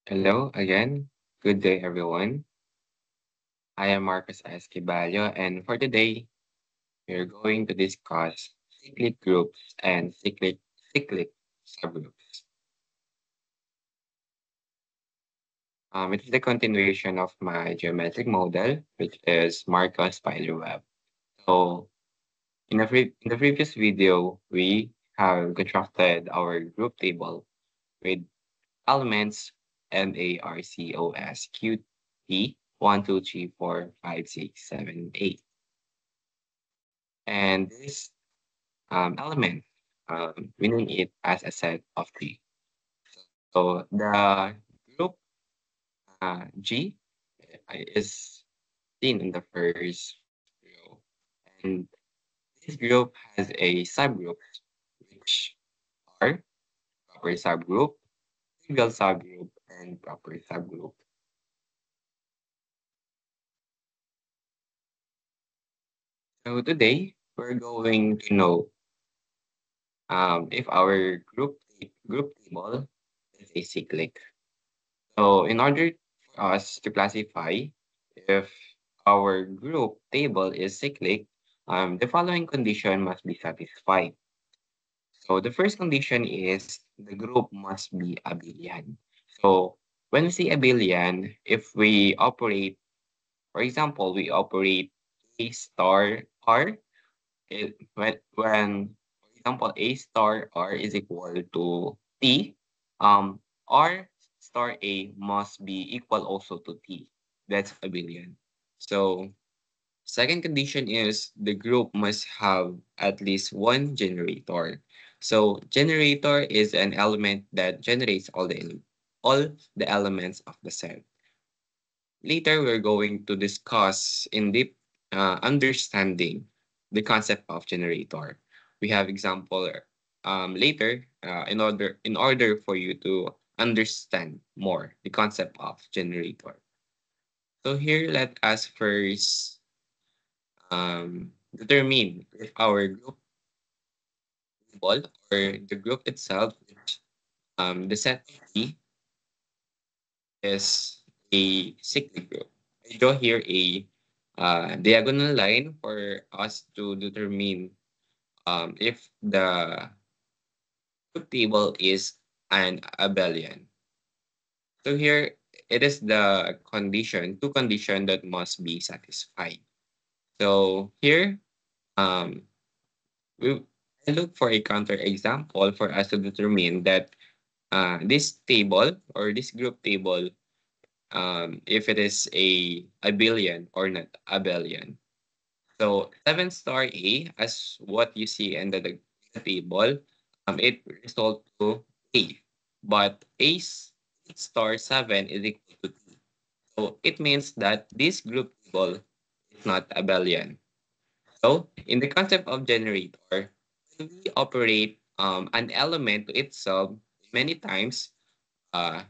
Hello again. Good day, everyone. I am Marcus Esquibalio, and for today, we're going to discuss cyclic groups and cyclic subgroups. It is the continuation of my geometric model, which is Marcos spiderweb. So, in the previous video, we have constructed our group table with elements MARCOSQT 1, 2, 3, 4, 5, 6, 7, 8. And this element, we name it as a set of three. So the group G is seen in the first row. And this group has a subgroup, which are proper subgroup, trivial subgroup, and proper subgroup. So today, we're going to know if our group table is a cyclic. So in order for us to classify if our group table is cyclic, the following condition must be satisfied. So the first condition is the group must be abelian. So when we say abelian, if we operate, for example, we operate A star R, when for example A star R is equal to T, R star A must be equal also to T. That's abelian. So second condition is the group must have at least one generator. So generator is an element that generates all the elements of the set. Later, we're going to discuss in deep understanding the concept of generator. We have example later in order for you to understand more the concept of generator. So here, let us first determine if our group table or the group itself, which the set T is a cyclic group. I draw here a diagonal line for us to determine if the group table is an abelian. So here it is the two condition that must be satisfied. So here um, we I look for a counter example for us to determine that this table or this group table if it is a abelian or not abelian. So 7 star A, as what you see in the table, it result to A. But star 7 is equal to T. So it means that this group table is not abelian. So in the concept of generator, when we operate an element to itself many times, uh,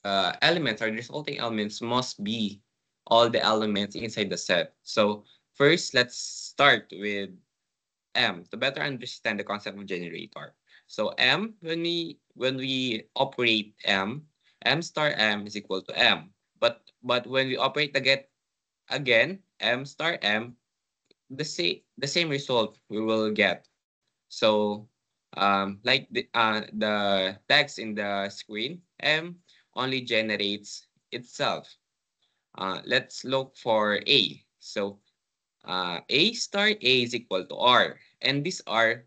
uh, elements or the resulting elements must be all the elements inside the set. So first, let's start with M to better understand the concept of generator. So M, when we operate M star M is equal to M. But when we operate again M star M, the same result we will get. So like the text in the screen, M only generates itself. Let's look for A. So A star A is equal to R. And this R,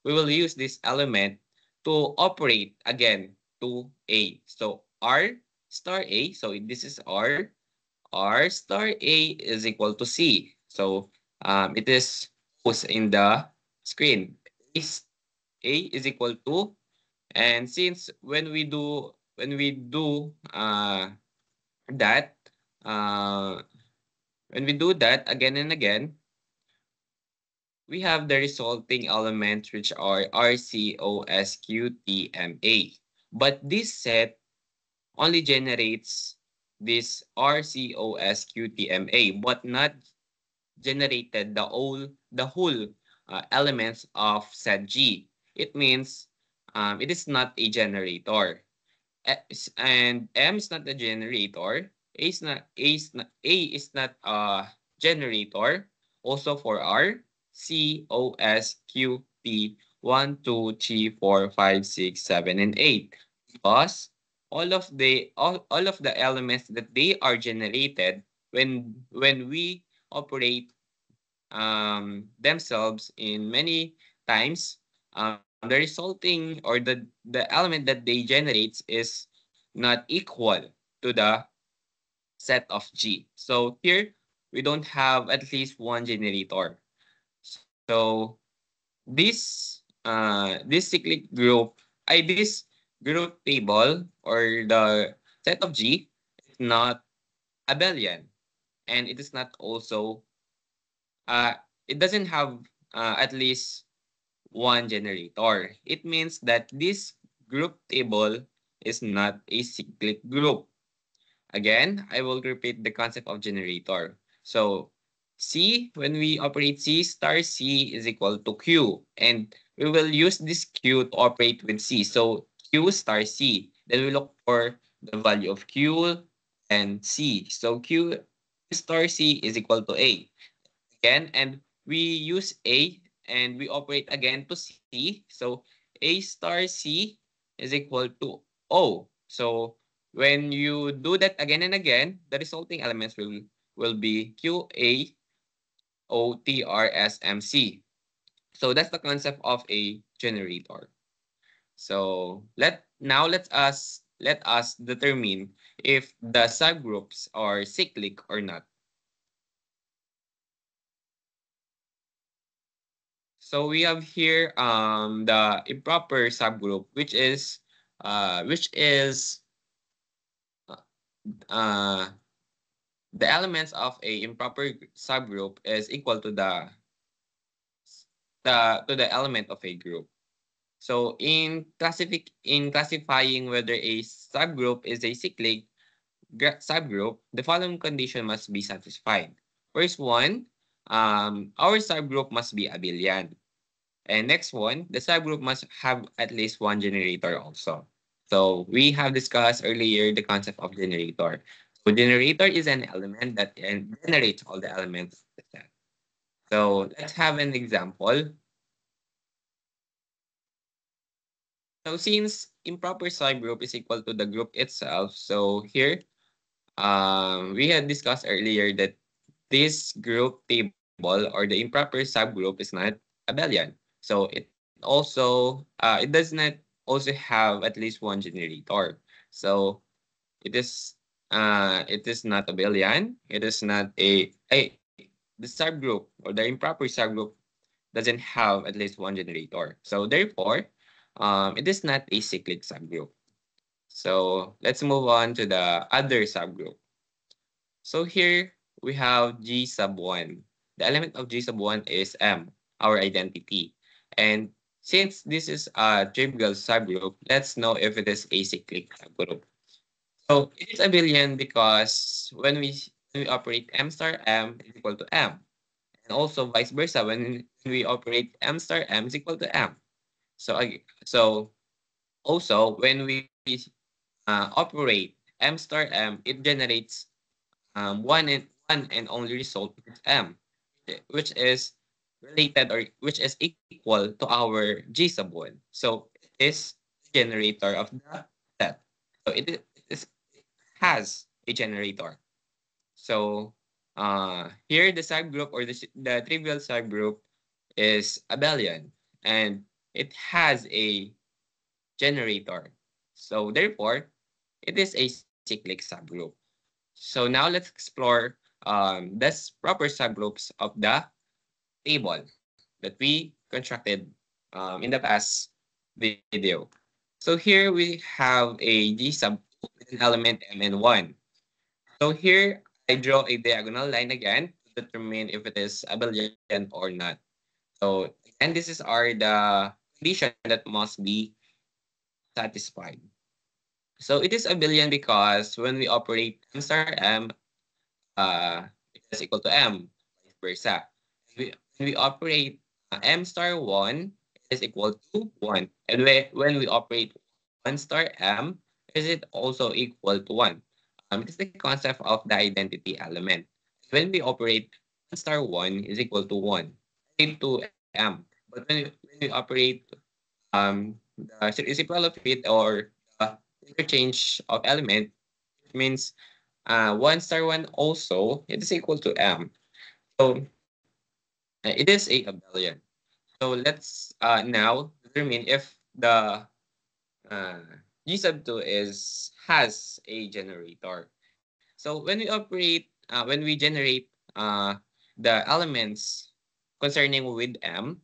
we will use this element to operate again to A. So R star A, so this is R star A is equal to C. So it is posed in the screen. A is equal to, and since that, uh, when we do that again and again, we have the resulting elements which are RCOSQTMA. But this set only generates this RCOSQTMA, but not generated the whole elements of set G. It means it is not a generator. And M is not a generator. A is not a generator. Also for R, C, O, S, Q, P, 1, 2, 3, 4, 5, 6, 7, and 8. Because all of the elements that they are generated when we operate themselves in many times, the resulting or the element that they generates is not equal to the set of G. So here we don't have at least one generator. So this cyclic group, this group table or the set of G is not abelian, and it is not also uh, it doesn't have at least one generator. It means that this group table is not a cyclic group. Again, I will repeat the concept of generator. So C, when we operate C star C is equal to Q. And we will use this Q to operate with C. So Q star C. Then we look for the value of Q and C. So Q star C is equal to A. Again, and we use A and we operate again to C. So A star C is equal to O. So when you do that again and again, the resulting elements will be Q A O T R S M C. So that's the concept of a generator. So let us determine if the subgroups are cyclic or not. So we have here the improper subgroup, which is uh, the elements of a improper subgroup is equal to the element of a group. So in classifying whether a subgroup is a cyclic subgroup, the following condition must be satisfied. First one, our subgroup must be abelian. And next one, the subgroup must have at least one generator also. So we have discussed earlier the concept of generator. So generator is an element that generates all the elements of the set. So let's have an example. So since improper subgroup is equal to the group itself, so here we had discussed earlier that this group table or the improper subgroup is not abelian. So it does not also have at least one generator. So it is not abelian. It is not a the subgroup or the improper subgroup doesn't have at least one generator. So therefore, it is not a cyclic subgroup. So let's move on to the other subgroup. So here we have G sub 1. The element of G sub 1 is M, our identity. And since this is a trivial subgroup, let's know if it is a cyclic subgroup. So it is abelian because when we operate M star M is equal to M. And also vice versa, when we operate M star M is equal to M. So also when we operate M star M, it generates one and only result is M, which is related or which is equal to our G sub 1. So it is the generator of the set. So it has a generator. So here the subgroup or the trivial subgroup is abelian and it has a generator. So therefore, it is a cyclic subgroup. So now let's explore this proper subgroups of the table that we constructed in the past video. So here we have a G sub with an element M and 1. So here I draw a diagonal line again to determine if it is abelian or not. So and this is are the condition that must be satisfied. So it is abelian because when we operate M star M, it is equal to M, vice versa. When we operate M star 1, is equal to 1. And when we operate 1 star m, is it also equal to 1? It is the concept of the identity element. When we operate 1 star 1 is equal to 1 into m. But when we operate the reciprocal of it or the interchange of element, it means 1 star 1 also it is equal to m. So it is a abelian. So let's now determine if the uh, G sub 2 has a generator. So when we operate, when we generate the elements concerning with M,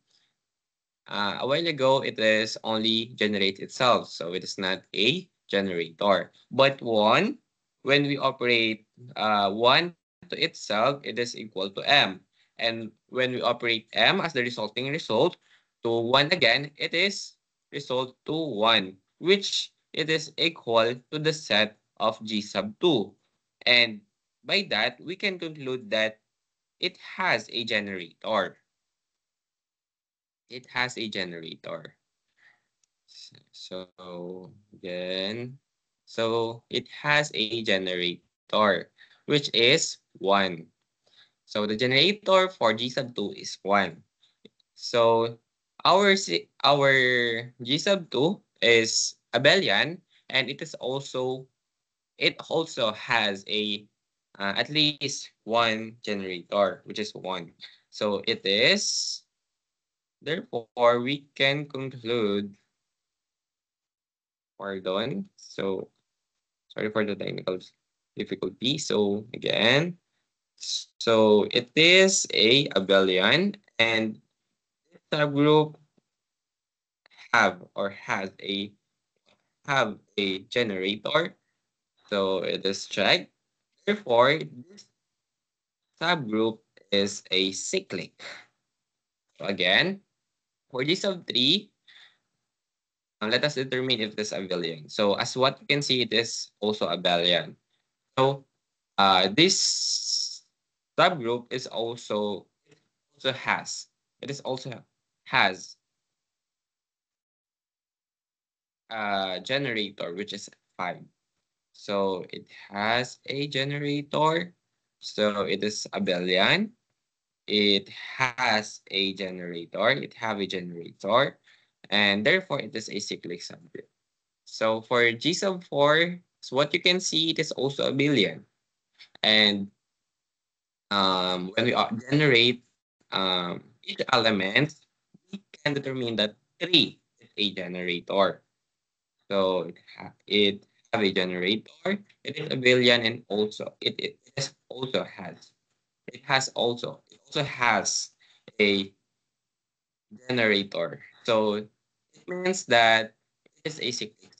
a while ago it is only generate itself, so it is not a generator. But one, when we operate one to itself, it is equal to M. And when we operate M as the resulting result to 1 again, it is result to 1, which it is equal to the set of G sub 2. And by that, we can conclude that it has a generator. It has a generator. So then, so it has a generator, which is 1. So the generator for G sub 2 is 1. So our G sub 2 is abelian, and it also has a at least one generator, which is 1. So it is, therefore, we can conclude, pardon, so sorry for the technical difficulty. So again, so it is a abelian, and this subgroup have or has a have a generator. So it is checked. Therefore, this subgroup is a cyclic. So again, for G sub 3, let us determine if this is abelian. So as what you can see, it is also abelian. So this subgroup is also has it is also has a generator, which is 5. So it has a generator. So it is abelian. It has a generator. It have a generator, and therefore it is a cyclic subgroup. So for G sub 4, so what you can see, it is also abelian. And when we generate each element, we can determine that 3 is a generator. So it have a generator, it is abelian, and also it is also has it also has a generator. So it means that it is a cyclic